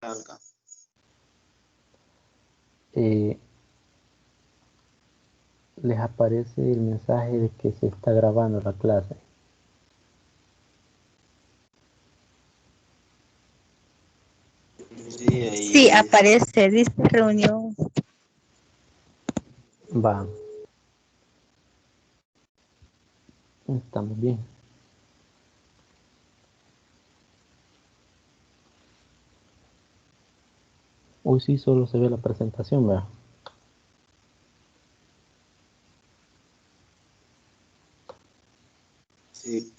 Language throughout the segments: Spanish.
salga. Les aparece el mensaje de que se está grabando la clase. Sí, aparece, dice reunión. Va. Estamos bien. Hoy sí solo se ve la presentación, ¿verdad? Sí.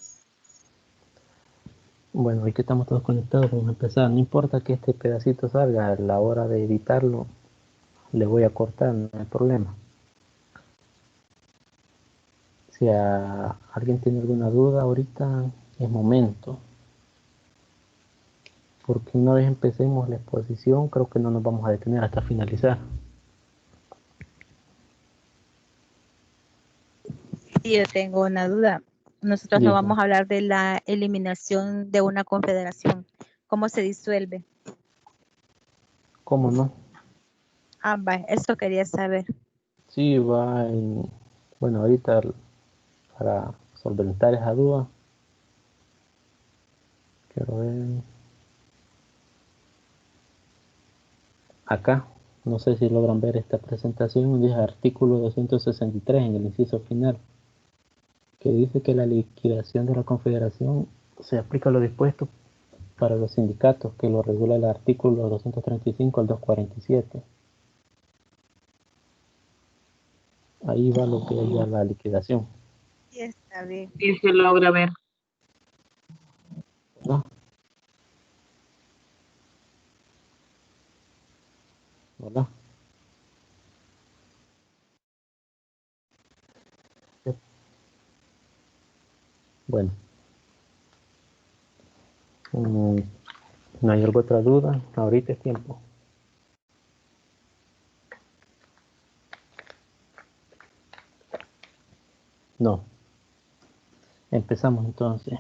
Bueno, hoy que estamos todos conectados, vamos a empezar. No importa que este pedacito salga, a la hora de editarlo, le voy a cortar, no hay problema. Si alguien tiene alguna duda, ahorita es momento. Porque una vez empecemos la exposición, creo que no nos vamos a detener hasta finalizar. Sí, yo tengo una duda. Nosotros no Diga. vamos a hablar de la eliminación de una confederación. ¿Cómo se disuelve? ¿Cómo no? Ah, va, eso quería saber. Sí, va en... Bueno, ahorita para solventar esa duda, quiero ver... Acá, no sé si logran ver esta presentación, dice artículo 263 en el inciso final, que dice que la liquidación de la Confederación se aplica a lo dispuesto para los sindicatos, que lo regula el artículo 235 al 247. Ahí va lo que es ya la liquidación. Sí, está bien. Sí, se logra ver. ¿No? ¿Verdad? Bueno. ¿No hay alguna otra duda? Ahorita es tiempo. No. Empezamos entonces.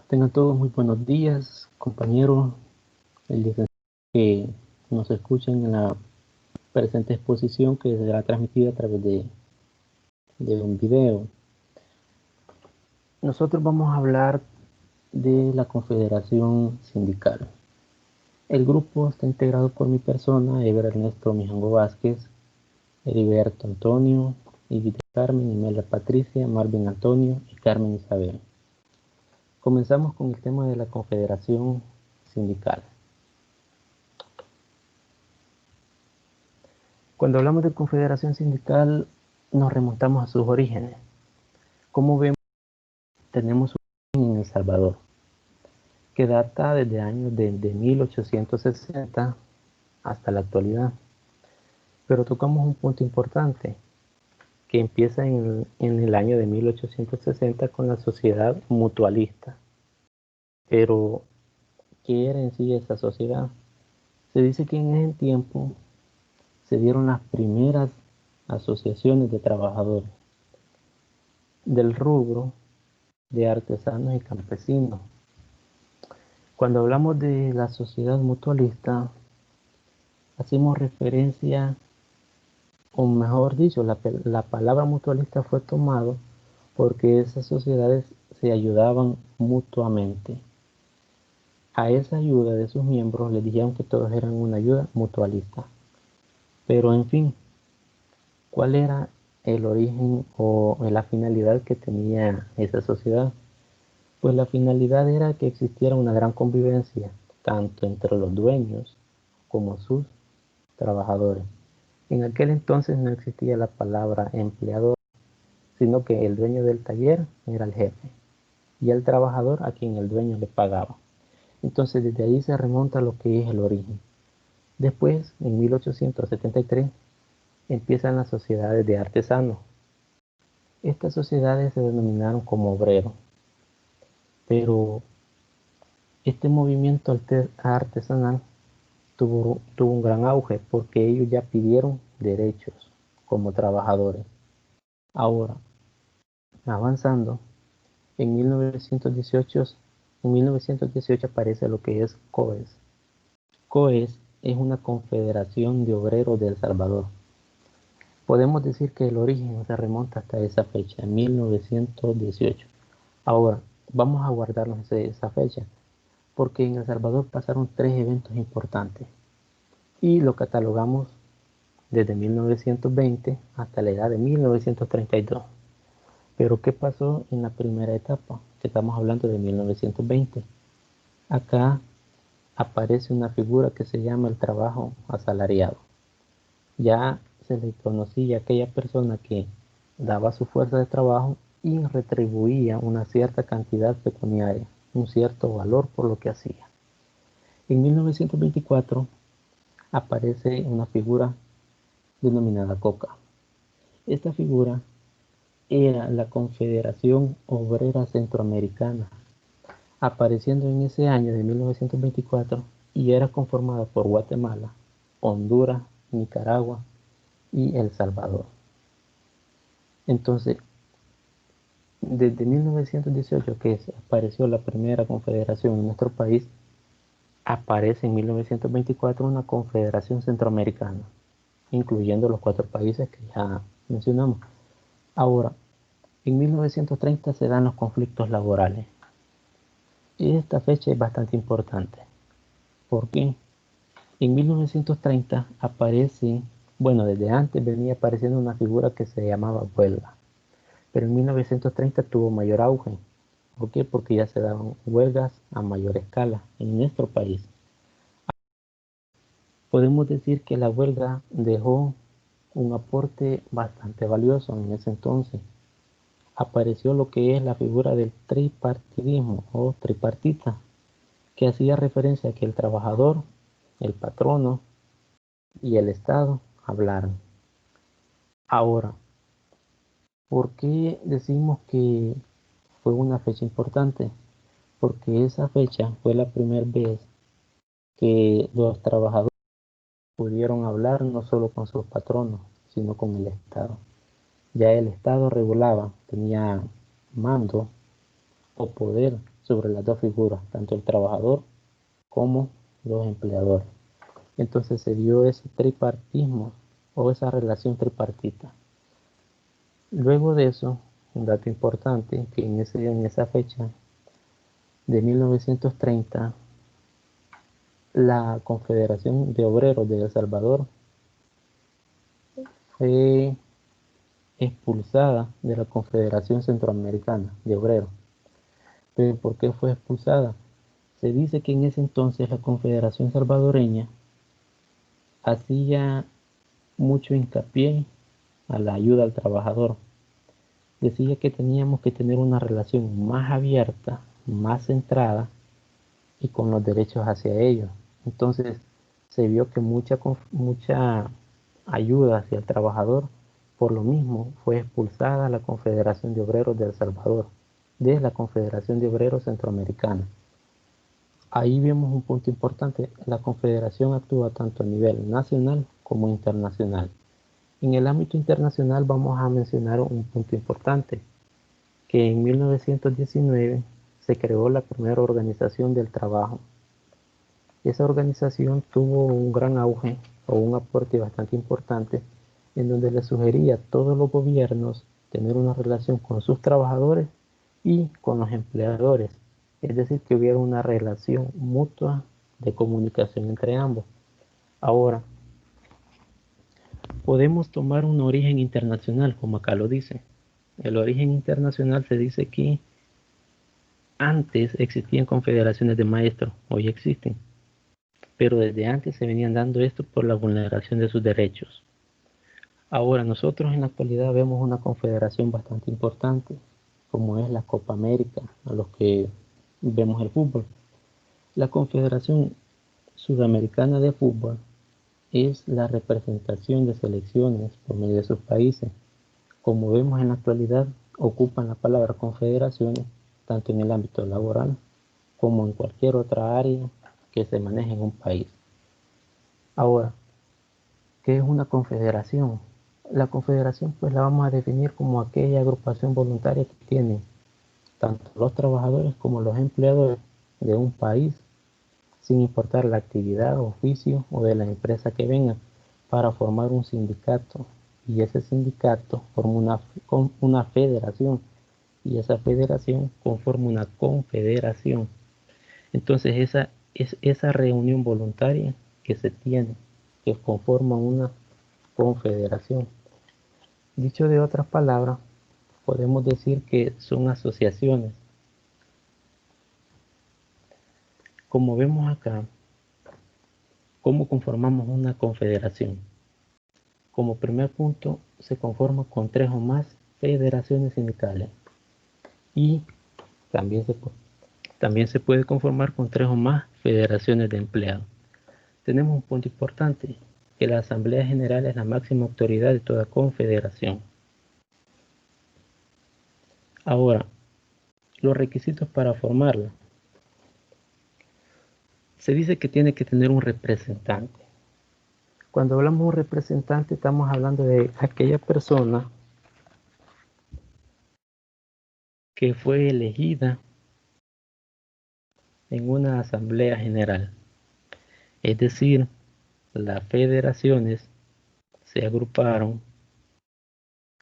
Tengan todos muy buenos días, compañeros, el licenciado que nos escuchan en la presente exposición que será transmitida a través de un video. Nosotros vamos a hablar de la Confederación Sindical. El grupo está integrado por mi persona, Eber Ernesto Mijango Vázquez, Heriberto Antonio, Edith Carmen, Imelda Patricia, Marvin Antonio y Carmen Isabel. Comenzamos con el tema de la Confederación Sindical. Cuando hablamos de Confederación Sindical, nos remontamos a sus orígenes. Como vemos, tenemos un origen en El Salvador, que data desde años de 1860 hasta la actualidad. Pero tocamos un punto importante, que empieza en el año de 1860 con la sociedad mutualista. Pero, ¿qué era en sí esa sociedad? Se dice que en ese tiempo se dieron las primeras asociaciones de trabajadores del rubro de artesanos y campesinos. Cuando hablamos de la sociedad mutualista, hacemos referencia, o mejor dicho, la palabra mutualista fue tomado porque esas sociedades se ayudaban mutuamente. A esa ayuda de sus miembros les dijeron que todos eran una ayuda mutualista. Pero en fin, ¿cuál era el origen o la finalidad que tenía esa sociedad? Pues la finalidad era que existiera una gran convivencia, tanto entre los dueños como sus trabajadores. En aquel entonces no existía la palabra empleador, sino que el dueño del taller era el jefe y el trabajador a quien el dueño le pagaba. Entonces desde ahí se remonta a lo que es el origen. Después, en 1873, empiezan las sociedades de artesanos. Estas sociedades se denominaron como obreros. Pero este movimiento artesanal tuvo un gran auge porque ellos ya pidieron derechos como trabajadores. Ahora, avanzando, en 1918, aparece lo que es COES. COES es una confederación de obreros de El Salvador. Podemos decir que el origen se remonta hasta esa fecha, 1918. Ahora, vamos a guardarnos esa fecha, porque en El Salvador pasaron 3 eventos importantes y lo catalogamos desde 1920 hasta la edad de 1932. Pero ¿qué pasó en la primera etapa? Que estamos hablando de 1920. Acá aparece una figura que se llama el trabajo asalariado. Ya se le conocía a aquella persona que daba su fuerza de trabajo y retribuía una cierta cantidad pecuniaria, un cierto valor por lo que hacía. En 1924 aparece una figura denominada COCA. Esta figura era la Confederación Obrera Centroamericana, apareciendo en ese año de 1924 y era conformada por Guatemala, Honduras, Nicaragua y El Salvador. Entonces, desde 1918 que apareció la primera confederación en nuestro país, aparece en 1924 una confederación centroamericana, incluyendo los 4 países que ya mencionamos. Ahora, en 1930 se dan los conflictos laborales. Y esta fecha es bastante importante. ¿Por qué? En 1930 aparece, bueno, desde antes venía apareciendo una figura que se llamaba huelga, pero en 1930 tuvo mayor auge. ¿Por qué? Porque ya se daban huelgas a mayor escala en nuestro país. Podemos decir que la huelga dejó un aporte bastante valioso en ese entonces. Apareció lo que es la figura del tripartidismo o tripartita, que hacía referencia a que el trabajador, el patrono y el Estado hablaran. Ahora, ¿por qué decimos que fue una fecha importante? Porque esa fecha fue la primera vez que los trabajadores pudieron hablar no solo con sus patronos, sino con el Estado. Ya el Estado regulaba, tenía mando o poder sobre las dos figuras, tanto el trabajador como los empleadores. Entonces se dio ese tripartismo o esa relación tripartita. Luego de eso, un dato importante, que en esa fecha de 1930, la Confederación de Obreros de El Salvador fue expulsada de la Confederación Centroamericana de Obreros. ¿Pero por qué fue expulsada? Se dice que en ese entonces la Confederación Salvadoreña hacía mucho hincapié a la ayuda al trabajador. Decía que teníamos que tener una relación más abierta, más centrada y con los derechos hacia ellos. Entonces se vio que mucha ayuda hacia el trabajador, por lo mismo fue expulsada la Confederación de Obreros de El Salvador de la Confederación de Obreros Centroamericana. Ahí vemos un punto importante, la Confederación actúa tanto a nivel nacional como internacional. En el ámbito internacional vamos a mencionar un punto importante, que en 1919 se creó la primera organización del trabajo. Esa organización tuvo un gran auge o un aporte bastante importante en donde le sugería a todos los gobiernos tener una relación con sus trabajadores y con los empleadores, es decir, que hubiera una relación mutua de comunicación entre ambos. Ahora, podemos tomar un origen internacional, como acá lo dice. El origen internacional se dice que antes existían confederaciones de maestros, hoy existen, pero desde antes se venían dando esto por la vulneración de sus derechos. Ahora nosotros en la actualidad vemos una confederación bastante importante, como es la Copa América, a los que vemos el fútbol. La Confederación Sudamericana de Fútbol es la representación de selecciones por medio de sus países. Como vemos en la actualidad, ocupan la palabra confederaciones tanto en el ámbito laboral como en cualquier otra área que se maneje en un país. Ahora, ¿qué es una confederación? La confederación pues la vamos a definir como aquella agrupación voluntaria que tienen tanto los trabajadores como los empleadores de un país, sin importar la actividad, oficio o de la empresa que vengan, para formar un sindicato. Y ese sindicato forma una federación, y esa federación conforma una confederación. Entonces esa es esa reunión voluntaria que se tiene, que conforma una confederación. Dicho de otras palabras, podemos decir que son asociaciones. Como vemos acá, ¿cómo conformamos una confederación? Como primer punto, se conforma con 3 o más federaciones sindicales, y también se puede conformar con 3 o más federaciones de empleados. Tenemos un punto importante, que la Asamblea General es la máxima autoridad de toda confederación. Ahora, los requisitos para formarla. Se dice que tiene que tener un representante. Cuando hablamos de un representante, estamos hablando de aquella persona que fue elegida en una asamblea general. Es decir, las federaciones se agruparon,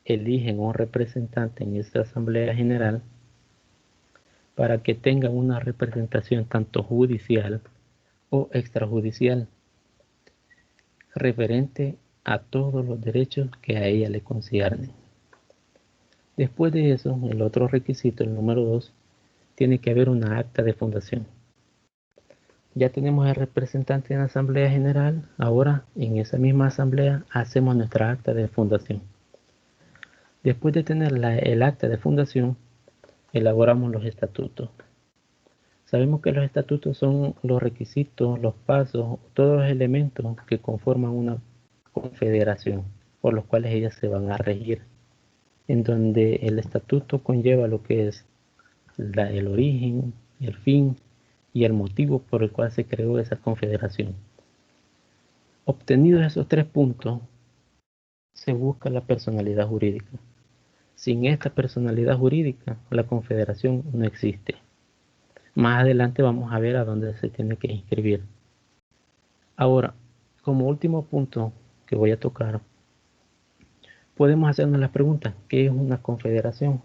eligen un representante en esta asamblea general para que tenga una representación tanto judicial o extrajudicial, referente a todos los derechos que a ella le conciernen. Después de eso, el otro requisito, el número 2, tiene que haber una acta de fundación. Ya tenemos el representante en la Asamblea General, ahora en esa misma asamblea hacemos nuestra acta de fundación. Después de tener el acta de fundación, elaboramos los estatutos. Sabemos que los estatutos son los requisitos, los pasos, todos los elementos que conforman una confederación, por los cuales ellas se van a regir, en donde el estatuto conlleva lo que es el origen, el fin y el motivo por el cual se creó esa confederación. Obtenidos esos 3 puntos, se busca la personalidad jurídica. Sin esta personalidad jurídica, la confederación no existe. Más adelante vamos a ver a dónde se tiene que inscribir. Ahora, como último punto que voy a tocar, podemos hacernos la pregunta, ¿qué es una confederación?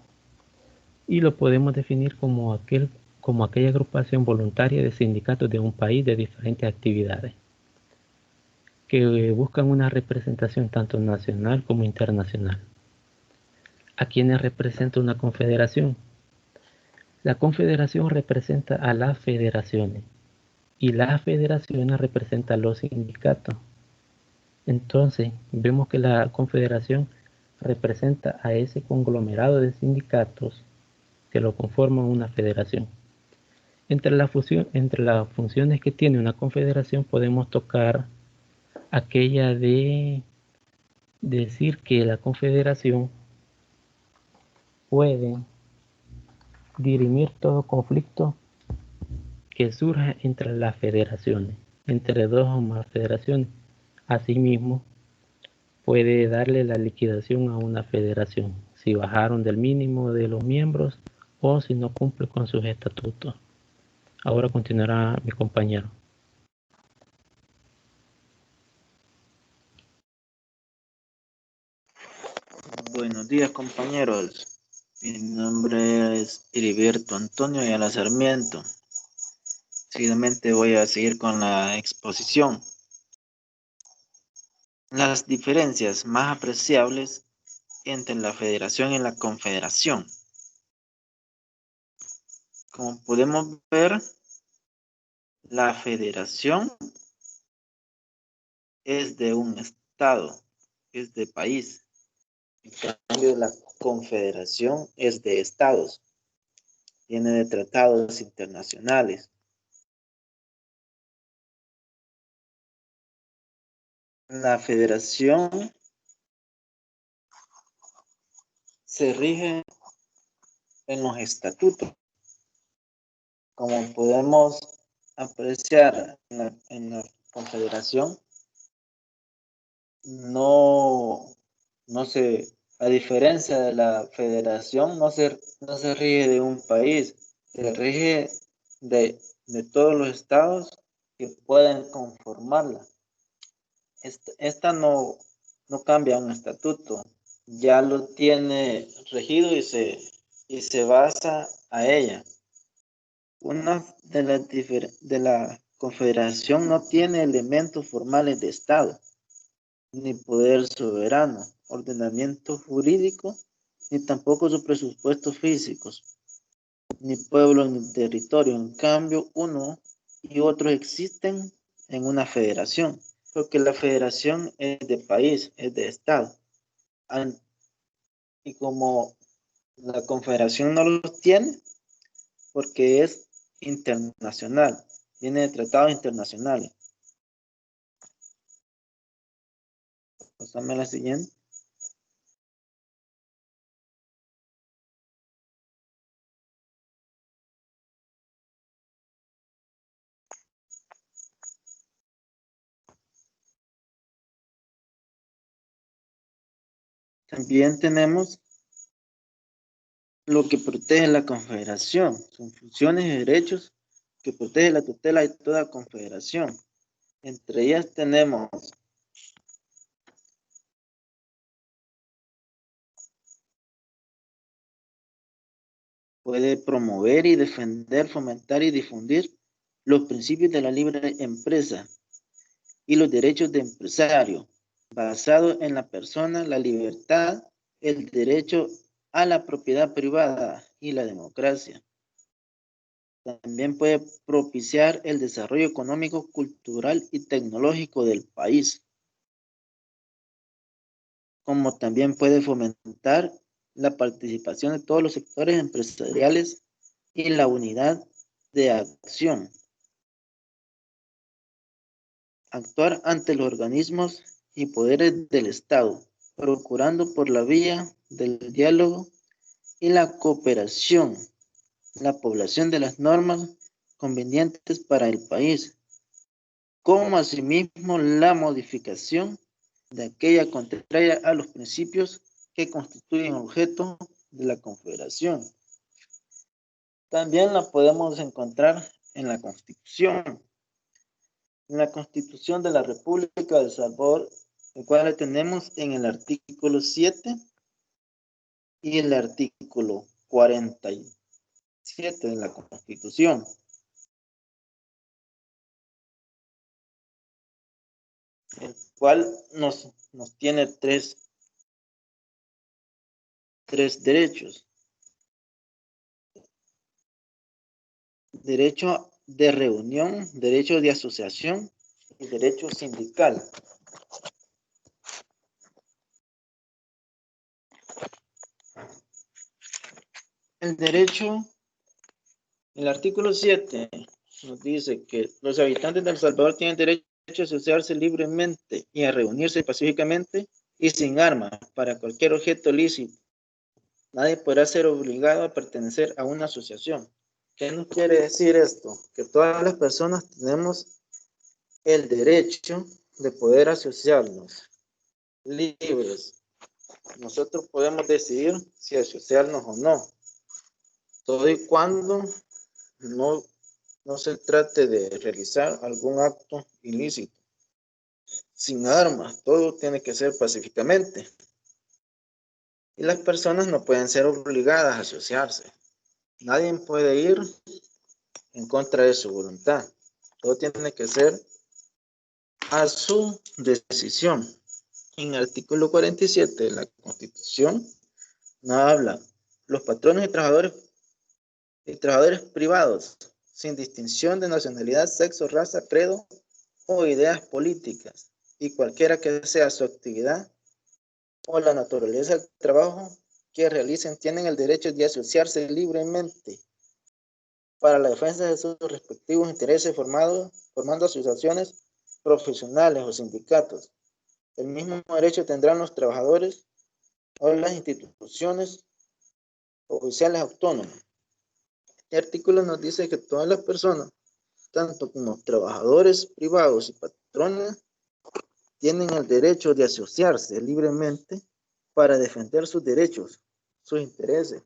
Y lo podemos definir como aquella agrupación voluntaria de sindicatos de un país de diferentes actividades, que buscan una representación tanto nacional como internacional. ¿A quiénes representa una confederación? La confederación representa a las federaciones, y las federaciones representan a los sindicatos. Entonces, vemos que la confederación representa a ese conglomerado de sindicatos que lo conforman una federación. Entre las funciones que tiene una confederación podemos tocar aquella de decir que la confederación puede dirimir todo conflicto que surja entre las federaciones, entre 2 o más federaciones. Asimismo, puede darle la liquidación a una federación si bajaron del mínimo de los miembros o si no cumple con sus estatutos. Ahora continuará mi compañero. Buenos días, compañeros. Mi nombre es Heriberto Antonio Ayala Sarmiento. Seguidamente voy a seguir con la exposición. Las diferencias más apreciables entre la federación y la confederación. Como podemos ver, la federación es de un estado, es de país. En cambio, la confederación es de estados, viene de tratados internacionales. La federación se rige en los estatutos, como podemos apreciar en la confederación, a diferencia de la federación, no se rige de un país, se rige de todos los estados que pueden conformarla. Esta no cambia un estatuto, ya lo tiene regido y se basa a ella. Una de la confederación no tiene elementos formales de Estado, ni poder soberano, ordenamiento jurídico, ni tampoco sus presupuestos físicos, ni pueblo ni territorio. En cambio, uno y otro existen en una federación, porque la federación es de país, es de Estado. Y como la confederación no los tiene, porque es internacional, viene de tratados internacionales. Pásame la siguiente. También tenemos lo que protege la confederación, son funciones y derechos que protege la tutela de toda confederación. Entre ellas tenemos puede promover y defender, fomentar y difundir los principios de la libre empresa y los derechos de empresario, basado en la persona, la libertad, el derecho a la propiedad privada y la democracia. También puede propiciar el desarrollo económico, cultural y tecnológico del país, como también puede fomentar la participación de todos los sectores empresariales y la unidad de acción. Actuar ante los organismos y poderes del Estado, procurando por la vía del diálogo y la cooperación la población de las normas convenientes para el país, como asimismo la modificación de aquella contraria a los principios que constituyen objeto de la confederación. También la podemos encontrar en la Constitución. En la Constitución de la República de El Salvador, el cual la tenemos en el artículo 7 y el artículo 47 de la Constitución. El cual nos tiene tres derechos. Derecho de reunión, derecho de asociación y derecho sindical. El derecho, el artículo 7 nos dice que los habitantes de El Salvador tienen derecho a asociarse libremente y a reunirse pacíficamente y sin armas para cualquier objeto lícito. Nadie podrá ser obligado a pertenecer a una asociación. ¿Qué nos quiere decir esto? Que todas las personas tenemos el derecho de poder asociarnos libres. Nosotros podemos decidir si asociarnos o no, todo y cuando no se trate de realizar algún acto ilícito. Sin armas, todo tiene que ser pacíficamente. Y las personas no pueden ser obligadas a asociarse. Nadie puede ir en contra de su voluntad. Todo tiene que ser a su decisión. En el artículo 47 de la Constitución nos habla los patronos y trabajadores privados, sin distinción de nacionalidad, sexo, raza, credo o ideas políticas, y cualquiera que sea su actividad o la naturaleza del trabajo que realicen, tienen el derecho de asociarse libremente para la defensa de sus respectivos intereses, formando asociaciones profesionales o sindicatos. El mismo derecho tendrán los trabajadores o las instituciones oficiales autónomas. El artículo nos dice que todas las personas, tanto como trabajadores privados y patrones, tienen el derecho de asociarse libremente para defender sus derechos, sus intereses,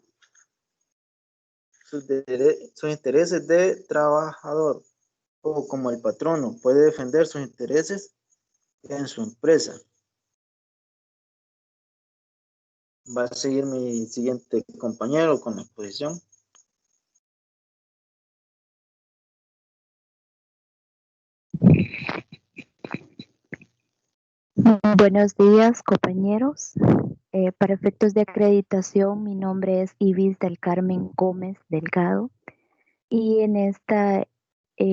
sus intereses de trabajador, o como el patrono puede defender sus intereses en su empresa. Va a seguir mi siguiente compañero con la exposición. Buenos días, compañeros. Para efectos de acreditación, mi nombre es Ibis del Carmen Gómez Delgado y en esta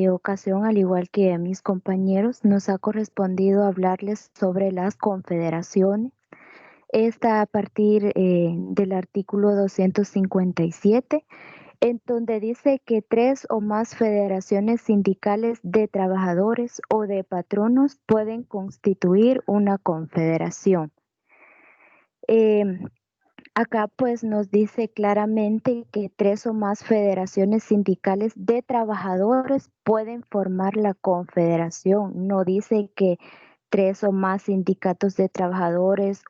ocasión, al igual que a mis compañeros, nos ha correspondido hablarles sobre las confederaciones. Esta a partir del artículo 257, en donde dice que 3 o más federaciones sindicales de trabajadores o de patronos pueden constituir una confederación. Acá pues nos dice claramente que 3 o más federaciones sindicales de trabajadores pueden formar la confederación. No dice que 3 o más sindicatos de trabajadores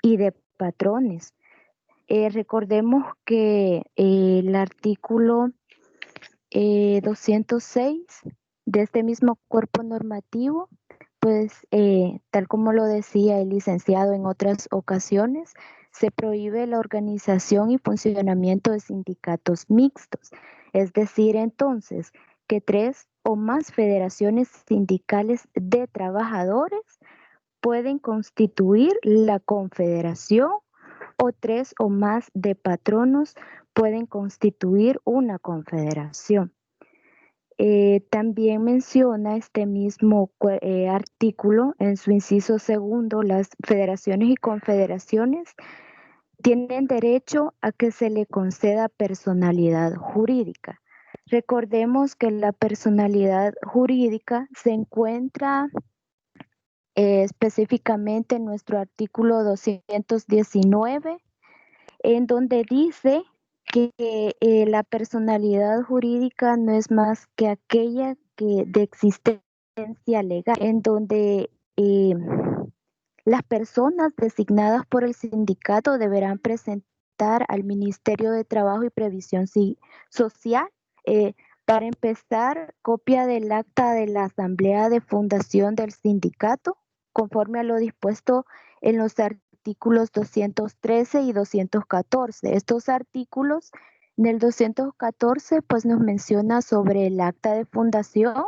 y de patrones. Recordemos que el artículo 206 de este mismo cuerpo normativo, pues tal como lo decía el licenciado en otras ocasiones, se prohíbe la organización y funcionamiento de sindicatos mixtos. Es decir, entonces, que 3 o más federaciones sindicales de trabajadores pueden constituir la confederación o 3 o más de patronos pueden constituir una confederación. También menciona este mismo artículo en su inciso segundo, las federaciones y confederaciones tienen derecho a que se le conceda personalidad jurídica. Recordemos que la personalidad jurídica se encuentra específicamente en nuestro artículo 219, en donde dice que la personalidad jurídica no es más que aquella que de existencia legal, en donde las personas designadas por el sindicato deberán presentar al Ministerio de Trabajo y Previsión Social, para empezar, copia del acta de la Asamblea de Fundación del Sindicato, conforme a lo dispuesto en los artículos 213 y 214. Estos artículos, en el 214, pues nos menciona sobre el acta de fundación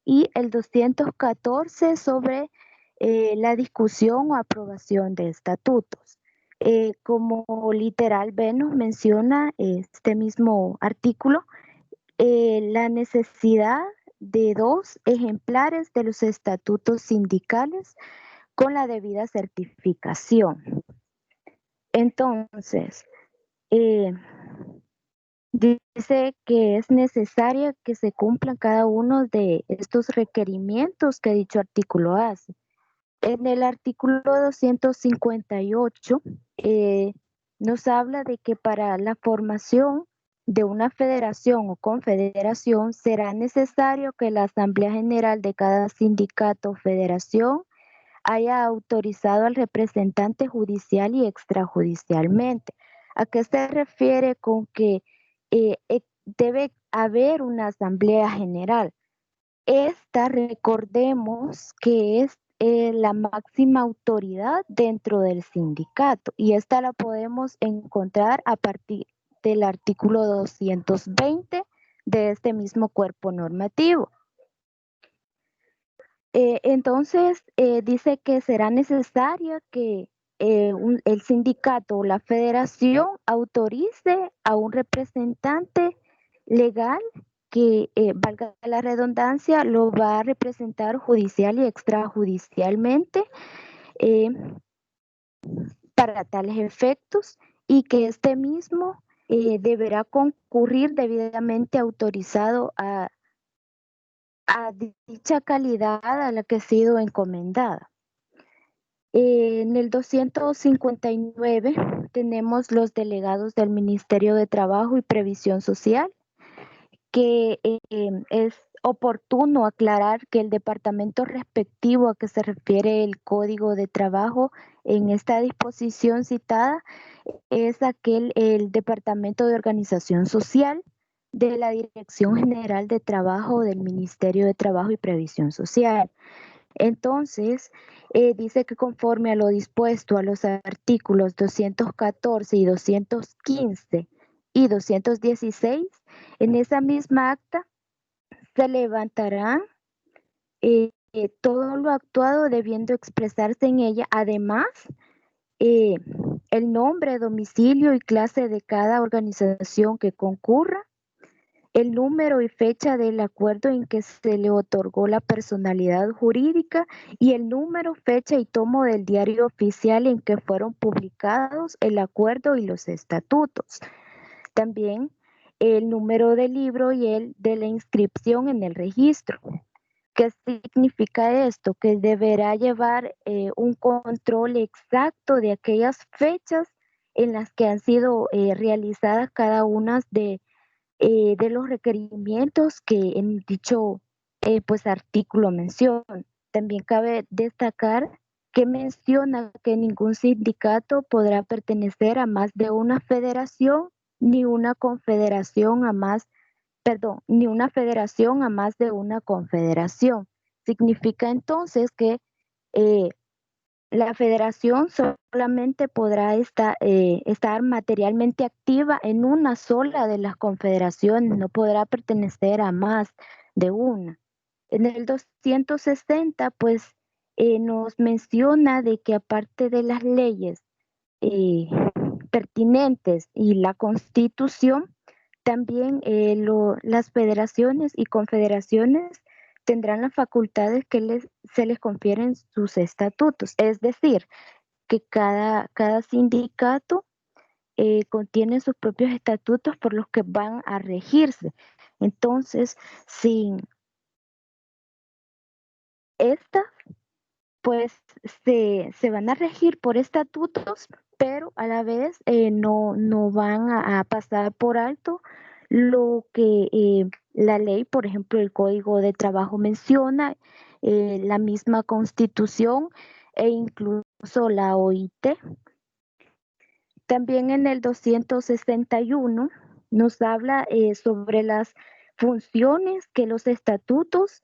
y el 214 sobre la discusión o aprobación de estatutos. Como literal B nos menciona este mismo artículo, la necesidad de 2 ejemplares de los estatutos sindicales con la debida certificación. Entonces, dice que es necesario que se cumplan cada uno de estos requerimientos que dicho artículo hace. En el artículo 258 nos habla de que para la formación de una federación o confederación será necesario que la Asamblea General de cada sindicato o federación haya autorizado al representante judicial y extrajudicialmente. ¿A qué se refiere con que debe haber una Asamblea General? Esta, recordemos que es la máxima autoridad dentro del sindicato y esta la podemos encontrar a partir del artículo 220 de este mismo cuerpo normativo. Entonces, dice que será necesario que el sindicato o la federación autorice a un representante legal que, valga la redundancia, lo va a representar judicial y extrajudicialmente para tales efectos y que este mismo deberá concurrir debidamente autorizado a dicha calidad a la que ha sido encomendada. En el 259 tenemos los delegados del Ministerio de Trabajo y Previsión Social. que es oportuno aclarar que el departamento respectivo a que se refiere el Código de Trabajo en esta disposición citada es el Departamento de Organización Social de la Dirección General de Trabajo del Ministerio de Trabajo y Previsión Social. Entonces, dice que conforme a lo dispuesto a los artículos 214 y 215 y 216, en esa misma acta se levantará todo lo actuado debiendo expresarse en ella. Además, el nombre, domicilio y clase de cada organización que concurra, el número y fecha del acuerdo en que se le otorgó la personalidad jurídica y el número, fecha y tomo del diario oficial en que fueron publicados el acuerdo y los estatutos. También el número del libro y el de la inscripción en el registro. ¿Qué significa esto? Que deberá llevar un control exacto de aquellas fechas en las que han sido realizadas cada una de los requerimientos que en dicho pues artículo menciona. También cabe destacar que menciona que ningún sindicato podrá pertenecer a más de una federación ni una confederación a más, ni una federación a más de una confederación. Significa entonces que la federación solamente podrá estar materialmente activa en una sola de las confederaciones, no podrá pertenecer a más de una. En el 260, pues, nos menciona de que aparte de las leyes pertinentes y la Constitución, también las federaciones y confederaciones tendrán las facultades que se les confieren sus estatutos. Es decir, que cada sindicato contiene sus propios estatutos por los que van a regirse. Entonces, sin estas, pues se van a regir por estatutos, pero a la vez no van a pasar por alto lo que la ley, por ejemplo, el Código de Trabajo menciona, la misma Constitución e incluso la OIT. También en el 261 nos habla sobre las funciones que los estatutos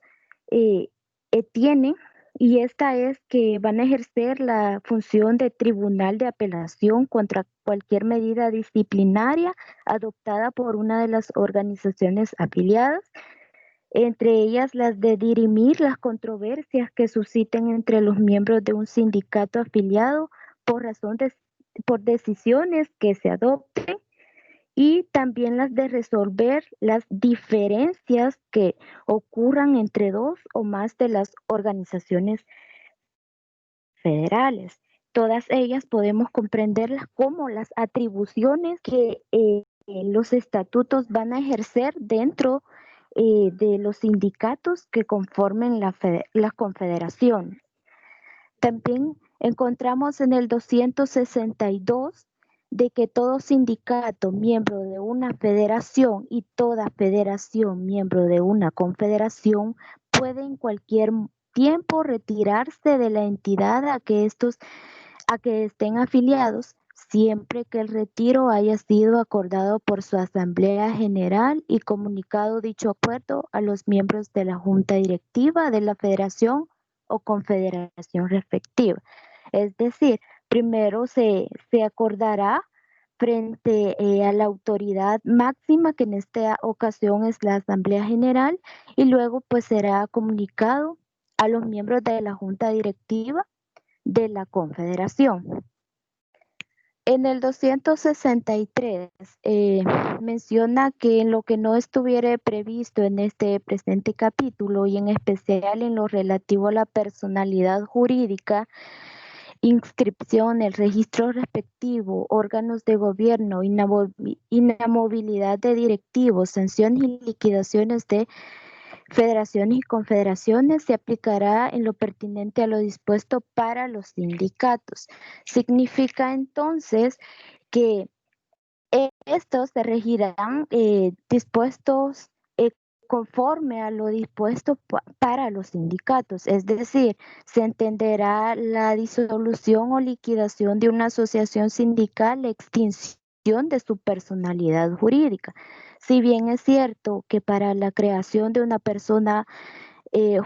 tienen, y esta es que van a ejercer la función de tribunal de apelación contra cualquier medida disciplinaria adoptada por una de las organizaciones afiliadas, entre ellas las de dirimir las controversias que susciten entre los miembros de un sindicato afiliado por decisiones que se adopten, y también las de resolver las diferencias que ocurran entre dos o más de las organizaciones federales. Todas ellas podemos comprenderlas como las atribuciones que los estatutos van a ejercer dentro de los sindicatos que conformen las confederaciones. También encontramos en el 262 de que todo sindicato miembro de una federación y toda federación miembro de una confederación puede en cualquier tiempo retirarse de la entidad a que estén afiliados, siempre que el retiro haya sido acordado por su asamblea general y comunicado dicho acuerdo a los miembros de la junta directiva de la federación o confederación respectiva. Es decir, primero se acordará frente a la autoridad máxima, que en esta ocasión es la Asamblea General, y luego pues será comunicado a los miembros de la Junta Directiva de la Confederación. En el 263 menciona que en lo que no estuviera previsto en este presente capítulo, y en especial en lo relativo a la personalidad jurídica, inscripción, el registro respectivo, órganos de gobierno, inamovilidad de directivos, sanciones y liquidaciones de federaciones y confederaciones, se aplicará en lo pertinente a lo dispuesto para los sindicatos. Significa entonces que estos se regirán dispuestos conforme a lo dispuesto para los sindicatos, es decir, se entenderá la disolución o liquidación de una asociación sindical, la extinción de su personalidad jurídica. Si bien es cierto que para la creación de una persona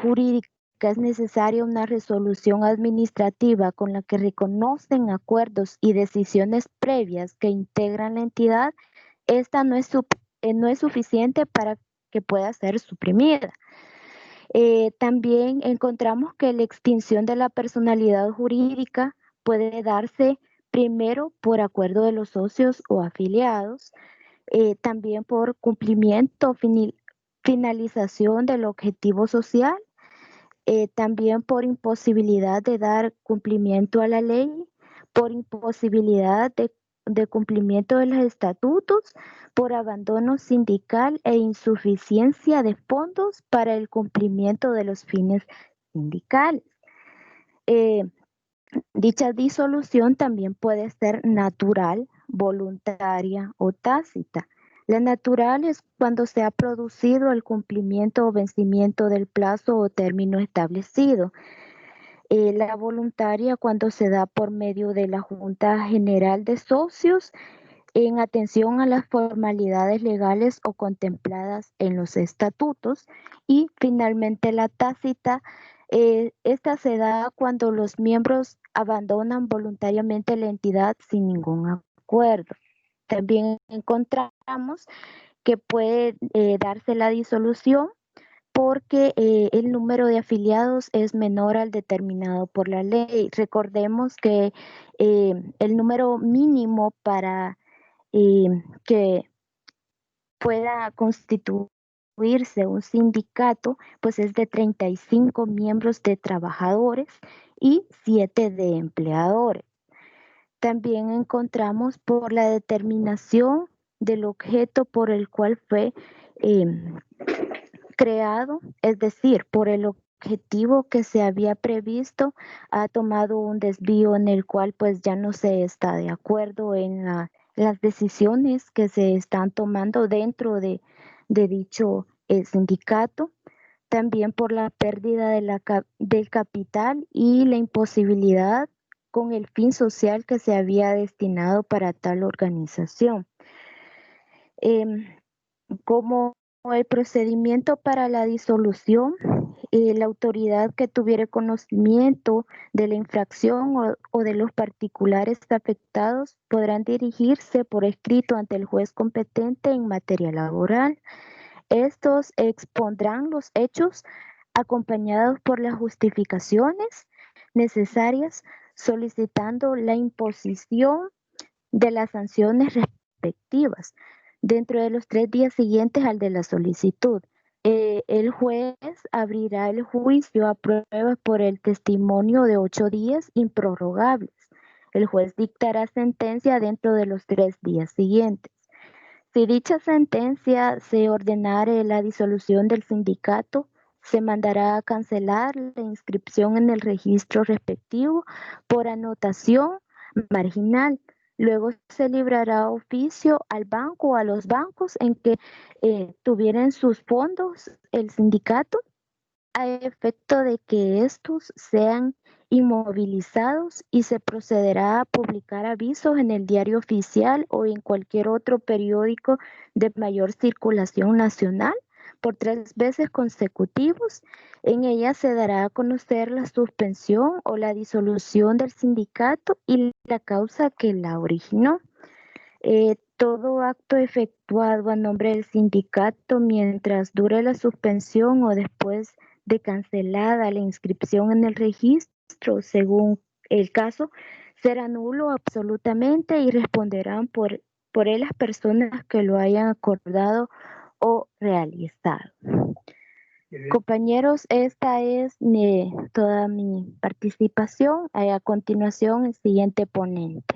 jurídica es necesaria una resolución administrativa con la que reconocen acuerdos y decisiones previas que integran la entidad, esta no es suficiente para que pueda ser suprimida. También encontramos que la extinción de la personalidad jurídica puede darse primero por acuerdo de los socios o afiliados, también por cumplimiento, finalización del objetivo social, también por imposibilidad de dar cumplimiento a la ley, por imposibilidad de cumplimiento de los estatutos, por abandono sindical e insuficiencia de fondos para el cumplimiento de los fines sindicales. Dicha disolución también puede ser natural, voluntaria o tácita. La natural es cuando se ha producido el cumplimiento o vencimiento del plazo o término establecido. La voluntaria cuando se da por medio de la Junta General de Socios en atención a las formalidades legales o contempladas en los estatutos. Y finalmente la tácita, esta se da cuando los miembros abandonan voluntariamente la entidad sin ningún acuerdo. También encontramos que puede darse la disolución porque el número de afiliados es menor al determinado por la ley. Recordemos que el número mínimo para que pueda constituirse un sindicato, pues es de 35 miembros de trabajadores y 7 de empleadores. También encontramos por la determinación del objeto por el cual fue creado, es decir, por el objetivo que se había previsto, ha tomado un desvío en el cual pues ya no se está de acuerdo en las decisiones que se están tomando dentro de dicho sindicato. También por la pérdida del capital y la imposibilidad con el fin social que se había destinado para tal organización. Como el procedimiento para la disolución, la autoridad que tuviera conocimiento de la infracción o de los particulares afectados podrán dirigirse por escrito ante el juez competente en materia laboral. Estos expondrán los hechos acompañados por las justificaciones necesarias, solicitando la imposición de las sanciones respectivas dentro de los 3 días siguientes al de la solicitud. El juez abrirá el juicio a prueba por el testimonio de 8 días improrrogables. El juez dictará sentencia dentro de los 3 días siguientes. Si dicha sentencia se ordenare la disolución del sindicato, se mandará a cancelar la inscripción en el registro respectivo por anotación marginal. Luego se librará oficio al banco o a los bancos en que tuvieran sus fondos el sindicato, a efecto de que estos sean inmovilizados, y se procederá a publicar avisos en el Diario Oficial o en cualquier otro periódico de mayor circulación nacional por 3 veces consecutivos. En ella se dará a conocer la suspensión o la disolución del sindicato y la causa que la originó. Todo acto efectuado a nombre del sindicato mientras dure la suspensión o después de cancelada la inscripción en el registro, según el caso, será nulo absolutamente y responderán por él las personas que lo hayan acordado o realizado. Compañeros, esta es toda mi participación. A continuación, el siguiente ponente.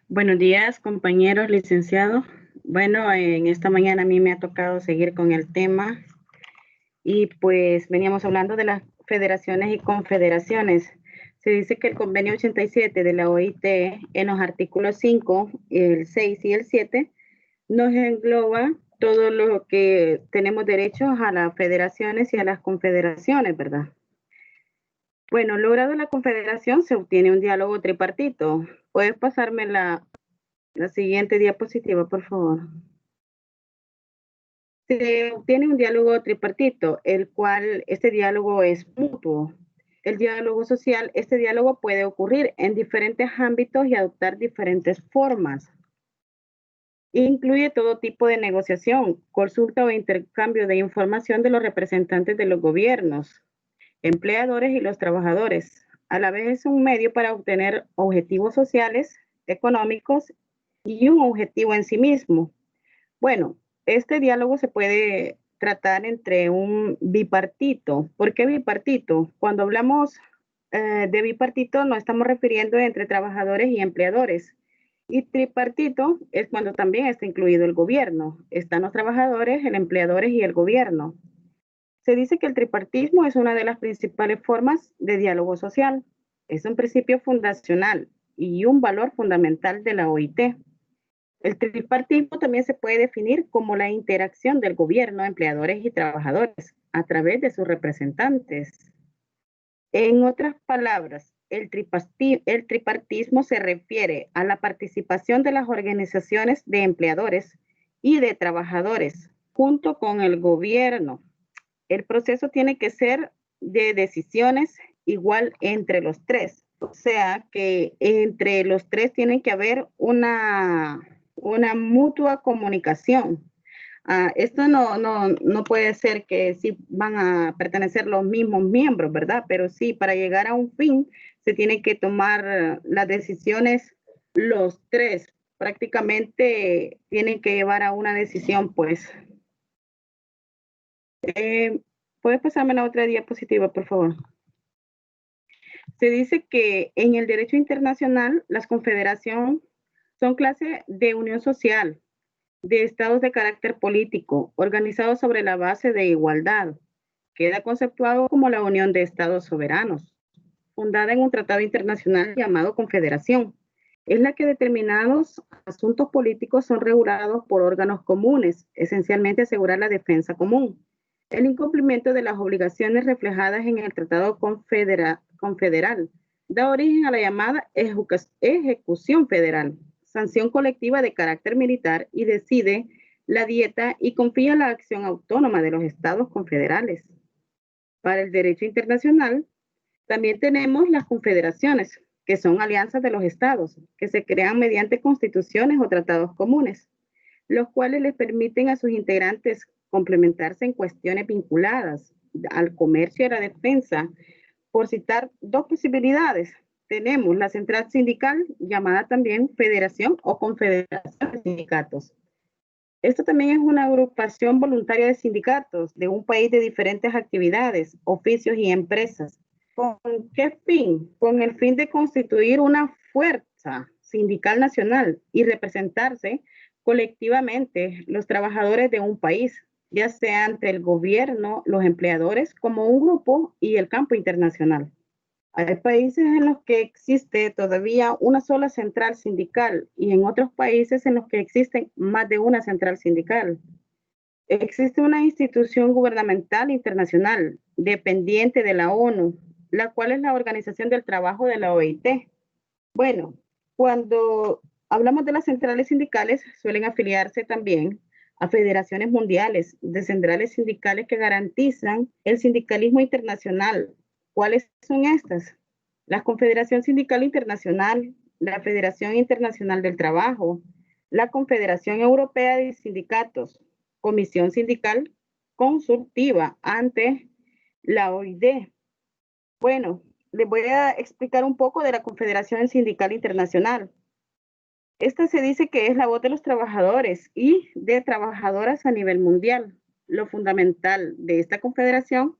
Buenos días, compañeros, licenciados. Bueno, en esta mañana a mí me ha tocado seguir con el tema y pues veníamos hablando de las federaciones y confederaciones. Se dice que el convenio 87 de la OIT en los artículos 5, el 6 y el 7 nos engloba todo lo que tenemos derechos a las federaciones y a las confederaciones, ¿verdad? Bueno, logrado la confederación se obtiene un diálogo tripartito. ¿Puedes pasarme la siguiente diapositiva, por favor? Se obtiene un diálogo tripartito, el cual este diálogo es mutuo. El diálogo social, este diálogo puede ocurrir en diferentes ámbitos y adoptar diferentes formas. Incluye todo tipo de negociación, consulta o intercambio de información de los representantes de los gobiernos, empleadores y los trabajadores. A la vez es un medio para obtener objetivos sociales, económicos y un objetivo en sí mismo. Bueno, este diálogo se puede tratar entre un bipartito. ¿Por qué bipartito? Cuando hablamos de bipartito nos estamos refiriendo entre trabajadores y empleadores. Y tripartito es cuando también está incluido el gobierno. Están los trabajadores, el empleadores y el gobierno. Se dice que el tripartismo es una de las principales formas de diálogo social. Es un principio fundacional y un valor fundamental de la OIT. El tripartismo también se puede definir como la interacción del gobierno, empleadores y trabajadores a través de sus representantes. En otras palabras, el tripartismo se refiere a la participación de las organizaciones de empleadores y de trabajadores junto con el gobierno. El proceso tiene que ser de decisiones igual entre los tres. O sea que entre los tres tiene que haber una mutua comunicación. Esto no puede ser que sí van a pertenecer los mismos miembros, ¿verdad? Pero sí, para llegar a un fin se tienen que tomar las decisiones los tres. Prácticamente tienen que llevar a una decisión, pues. ¿Puedes pasarme la otra diapositiva, por favor? Se dice que en el derecho internacional las confederaciones son clase de unión social, de estados de carácter político, organizados sobre la base de igualdad. Queda conceptuado como la unión de estados soberanos, fundada en un tratado internacional llamado confederación. Es la que determinados asuntos políticos son regulados por órganos comunes, esencialmente asegurar la defensa común. El incumplimiento de las obligaciones reflejadas en el tratado confederal da origen a la llamada ejecución federal, sanción colectiva de carácter militar y decide la dieta y confía la acción autónoma de los estados confederales. Para el derecho internacional, también tenemos las confederaciones, que son alianzas de los estados, que se crean mediante constituciones o tratados comunes, los cuales les permiten a sus integrantes complementarse en cuestiones vinculadas al comercio y a la defensa. Por citar dos posibilidades, tenemos la central sindical, llamada también federación o confederación de sindicatos. Esto también es una agrupación voluntaria de sindicatos de un país de diferentes actividades, oficios y empresas. ¿Con qué fin? Con el fin de constituir una fuerza sindical nacional y representarse colectivamente los trabajadores de un país, ya sea ante el gobierno, los empleadores, como un grupo y el campo internacional. Hay países en los que existe todavía una sola central sindical y en otros países en los que existen más de una central sindical. Existe una institución gubernamental internacional dependiente de la ONU, la cual es la Organización del Trabajo de la OIT. Bueno, cuando hablamos de las centrales sindicales, suelen afiliarse también a federaciones mundiales de centrales sindicales que garantizan el sindicalismo internacional. ¿Cuáles son estas? La Confederación Sindical Internacional, la Federación Internacional del Trabajo, la Confederación Europea de Sindicatos, Comisión Sindical Consultiva ante la OIT. Bueno, les voy a explicar un poco de la Confederación Sindical Internacional. Esta se dice que es la voz de los trabajadores y de trabajadoras a nivel mundial. Lo fundamental de esta confederación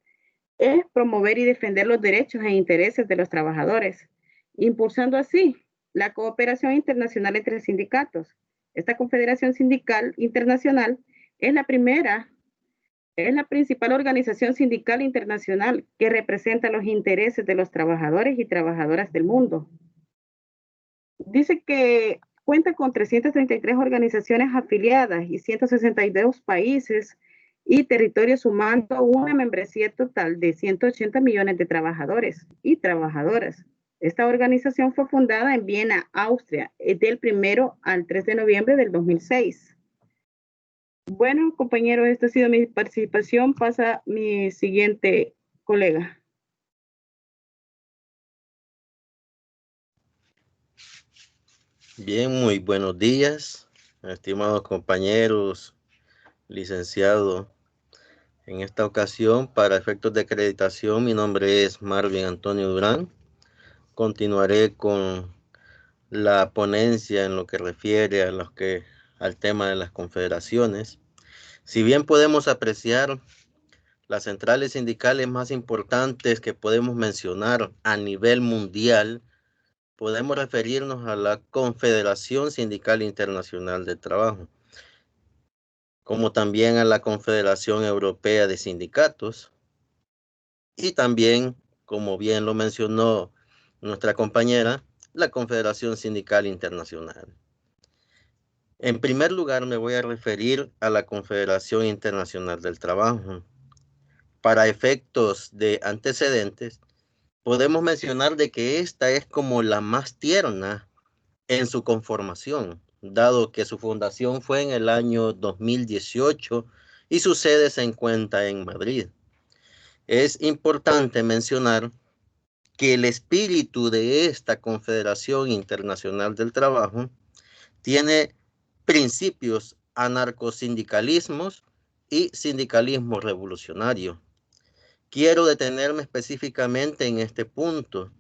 es promover y defender los derechos e intereses de los trabajadores, impulsando así la cooperación internacional entre sindicatos. Esta Confederación Sindical Internacional es la primera Es la principal organización sindical internacional que representa los intereses de los trabajadores y trabajadoras del mundo. Dice que cuenta con 333 organizaciones afiliadas y 162 países y territorios, sumando una membresía total de 180 millones de trabajadores y trabajadoras. Esta organización fue fundada en Viena, Austria, del 1 al 3 de noviembre del 2006. Bueno, compañeros, esta ha sido mi participación. Pasa mi siguiente colega. Bien, muy buenos días, estimados compañeros, licenciado. En esta ocasión, para efectos de acreditación, mi nombre es Marvin Antonio Durán. Continuaré con la ponencia en lo que refiere al tema de las confederaciones. Si bien podemos apreciar las centrales sindicales más importantes que podemos mencionar a nivel mundial, podemos referirnos a la Confederación Sindical Internacional del Trabajo, como también a la Confederación Europea de Sindicatos y también, como bien lo mencionó nuestra compañera, la Confederación Sindical Internacional. En primer lugar, me voy a referir a la Confederación Internacional del Trabajo. Para efectos de antecedentes, podemos mencionar de que esta es como la más tierna en su conformación, dado que su fundación fue en el año 2018 y su sede se encuentra en Madrid. Es importante mencionar que el espíritu de esta Confederación Internacional del Trabajo tiene principios anarcosindicalismos y sindicalismo revolucionario. Quiero detenerme específicamente en este punto,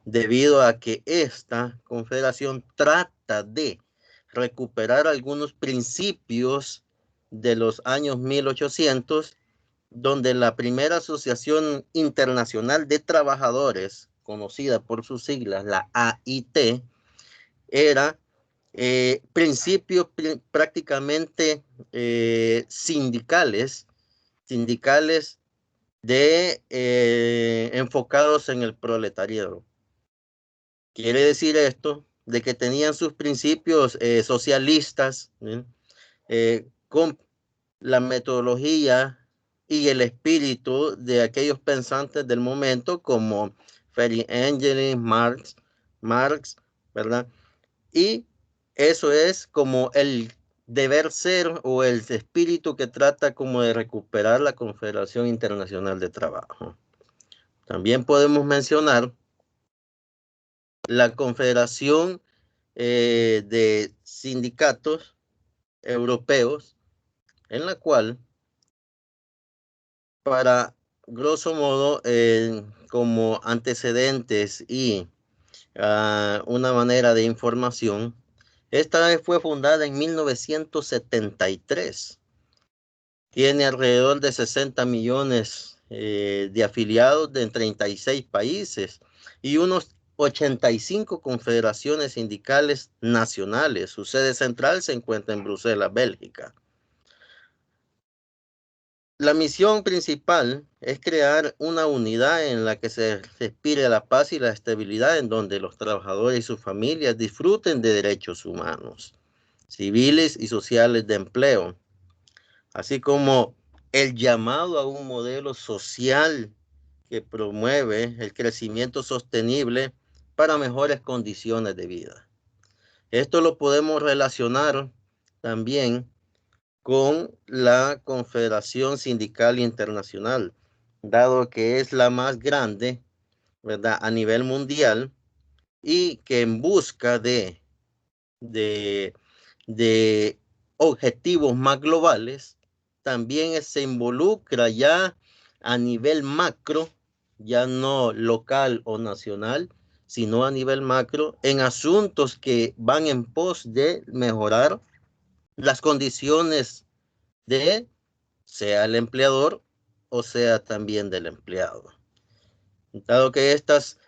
debido a que esta confederación trata de recuperar algunos principios de los años 1800, donde la primera Asociación Internacional de Trabajadores, conocida por sus siglas, la AIT, era principios prácticamente sindicales enfocados en el proletariado. Quiere decir esto de que tenían sus principios socialistas, con la metodología y el espíritu de aquellos pensantes del momento como Friedrich Engels, Marx, ¿verdad? Y eso es como el deber ser o el espíritu que trata como de recuperar la Confederación Internacional de Trabajo. También podemos mencionar la Confederación de Sindicatos Europeos, en la cual, para grosso modo, como antecedentes y una manera de información, esta fue fundada en 1973. Tiene alrededor de 60 millones de afiliados en 36 países y unos 85 confederaciones sindicales nacionales. Su sede central se encuentra en Bruselas, Bélgica. La misión principal es crear una unidad en la que se respire la paz y la estabilidad, en donde los trabajadores y sus familias disfruten de derechos humanos, civiles y sociales de empleo, así como el llamado a un modelo social que promueve el crecimiento sostenible para mejores condiciones de vida. Esto lo podemos relacionar también con la Confederación Sindical Internacional, dado que es la más grande, ¿verdad?, a nivel mundial, y que en busca de objetivos más globales, también se involucra ya a nivel macro, ya no local o nacional, sino a nivel macro, en asuntos que van en pos de mejorar las condiciones de sea el empleador o sea también del empleado. Dado que estas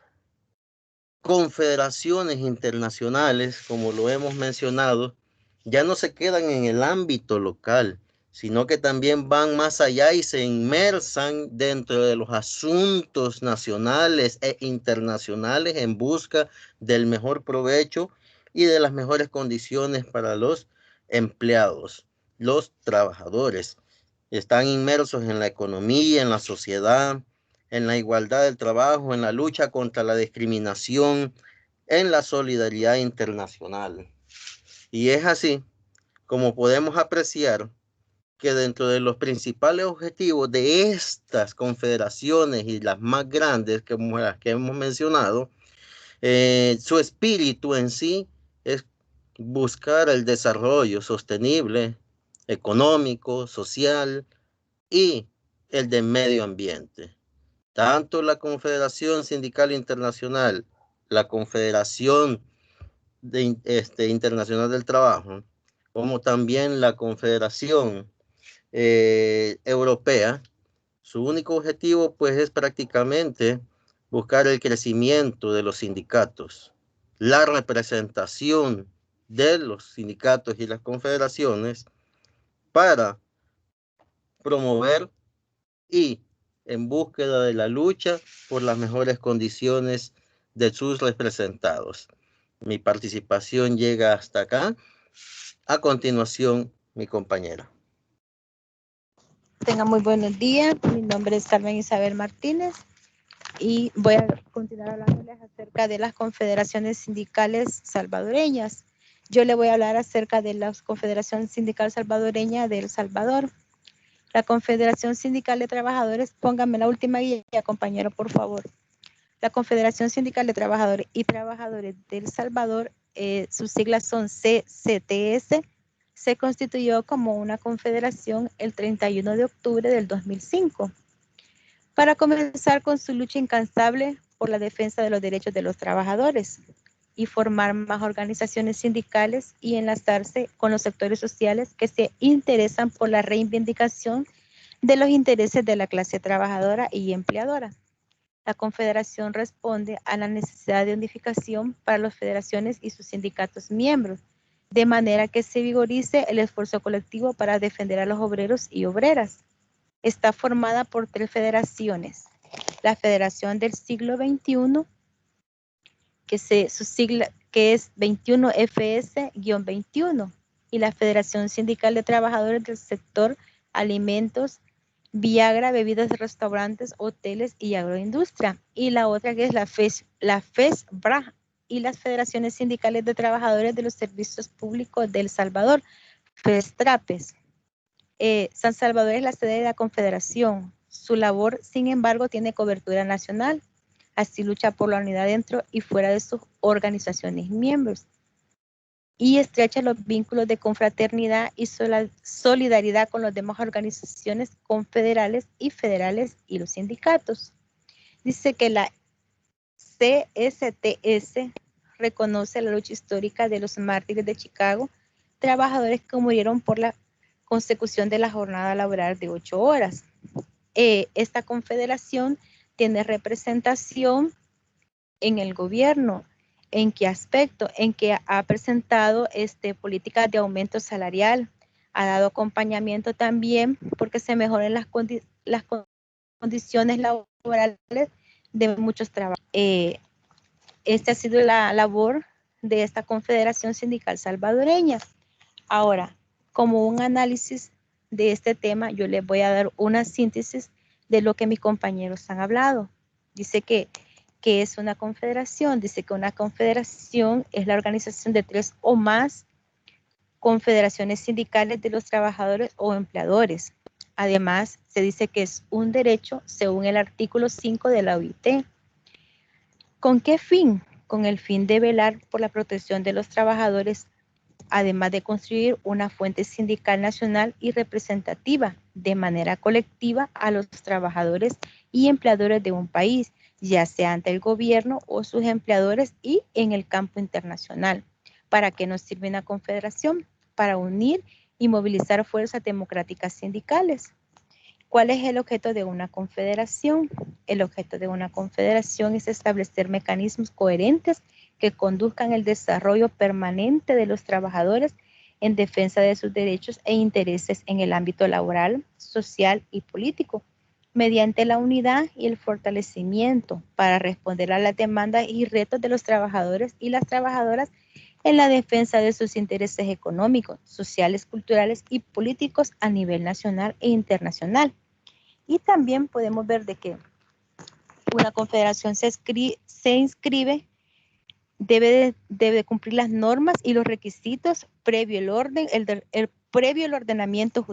confederaciones internacionales, como lo hemos mencionado, ya no se quedan en el ámbito local, sino que también van más allá y se inmersan dentro de los asuntos nacionales e internacionales en busca del mejor provecho y de las mejores condiciones para los empleados, los trabajadores. Están inmersos en la economía, en la sociedad, en la igualdad del trabajo, en la lucha contra la discriminación, en la solidaridad internacional. Y es así como podemos apreciar que dentro de los principales objetivos de estas confederaciones y las más grandes que hemos mencionado, su espíritu en sí es buscar el desarrollo sostenible, económico, social y el de medio ambiente. Tanto la Confederación Sindical Internacional, la Confederación Internacional del Trabajo, como también la Confederación Europea, su único objetivo pues es prácticamente buscar el crecimiento de los sindicatos, la representación de los sindicatos y las confederaciones para promover y en búsqueda de la lucha por las mejores condiciones de sus representados. Mi participación llega hasta acá. A continuación, mi compañera. Tenga muy buenos días. Mi nombre es Carmen Isabel Martínez y voy a continuar hablándoles acerca de las confederaciones sindicales salvadoreñas. Yo le voy a hablar acerca de la Confederación Sindical Salvadoreña de El Salvador. La Confederación Sindical de Trabajadores, póngame la última guía, compañero, por favor. La Confederación Sindical de Trabajadores y Trabajadores de El Salvador, sus siglas son CCTS, se constituyó como una confederación el 31 de octubre del 2005 para comenzar con su lucha incansable por la defensa de los derechos de los trabajadores y formar más organizaciones sindicales y enlazarse con los sectores sociales que se interesan por la reivindicación de los intereses de la clase trabajadora y empleadora. La Confederación responde a la necesidad de unificación para las federaciones y sus sindicatos miembros, de manera que se vigorice el esfuerzo colectivo para defender a los obreros y obreras. Está formada por 3 federaciones. La Federación del Siglo XXI, su sigla que es 21FS-21, y la Federación Sindical de Trabajadores del Sector Alimentos, Viagra, Bebidas de Restaurantes, Hoteles y Agroindustria. Y la otra que es la FESBRA y las Federaciones Sindicales de Trabajadores de los Servicios Públicos de El Salvador, FESTRAPES. San Salvador es la sede de la Confederación. Su labor, sin embargo, tiene cobertura nacional. Así lucha por la unidad dentro y fuera de sus organizaciones miembros y estrecha los vínculos de confraternidad y solidaridad con las demás organizaciones confederales y federales y los sindicatos. Dice que la CSTS reconoce la lucha histórica de los mártires de Chicago, trabajadores que murieron por la consecución de la jornada laboral de 8 horas. Esta confederación tiene representación en el gobierno. ¿En qué aspecto? En que ha presentado políticas de aumento salarial, ha dado acompañamiento también porque se mejoren las condiciones laborales de muchos trabajadores. Esta ha sido la labor de esta Confederación Sindical Salvadoreña. Ahora, como un análisis de este tema, yo les voy a dar una síntesis de lo que mis compañeros han hablado. Dice que es una confederación. Dice que una confederación es la organización de 3 o más confederaciones sindicales de los trabajadores o empleadores. Además, se dice que es un derecho según el artículo 5 de la OIT. ¿Con qué fin? Con el fin de velar por la protección de los trabajadores, además de construir una fuente sindical nacional y representativa de manera colectiva a los trabajadores y empleadores de un país, ya sea ante el gobierno o sus empleadores y en el campo internacional. ¿Para qué nos sirve una confederación? Para unir y movilizar fuerzas democráticas sindicales. ¿Cuál es el objeto de una confederación? El objeto de una confederación es establecer mecanismos coherentes que conduzcan el desarrollo permanente de los trabajadores en defensa de sus derechos e intereses en el ámbito laboral, social y político, mediante la unidad y el fortalecimiento para responder a las demandas y retos de los trabajadores y las trabajadoras en la defensa de sus intereses económicos, sociales, culturales y políticos a nivel nacional e internacional. Y también podemos ver de que una confederación se inscribe, debe cumplir las normas y los requisitos previo el ordenamiento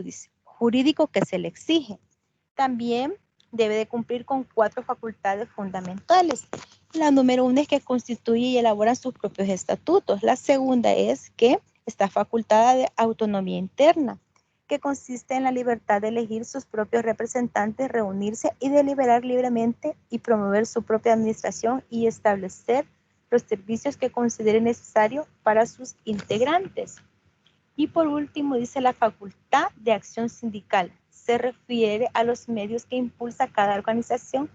jurídico que se le exige. También debe de cumplir con 4 facultades fundamentales. La número 1 es que constituye y elabora sus propios estatutos. La segunda es que está facultada de autonomía interna, que consiste en la libertad de elegir sus propios representantes, reunirse y deliberar libremente y promover su propia administración y establecer los servicios que considere necesario para sus integrantes. Y por último dice la facultad de acción sindical. Se refiere a los medios que impulsa cada organización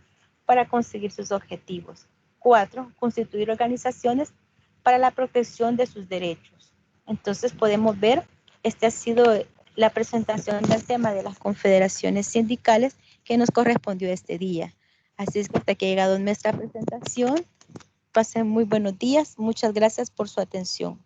para conseguir sus objetivos. 4. Constituir organizaciones para la protección de sus derechos. Entonces podemos ver, esta ha sido la presentación del tema de las confederaciones sindicales que nos correspondió este día. Así es que hasta que ha llegado nuestra presentación. Pasen muy buenos días. Muchas gracias por su atención.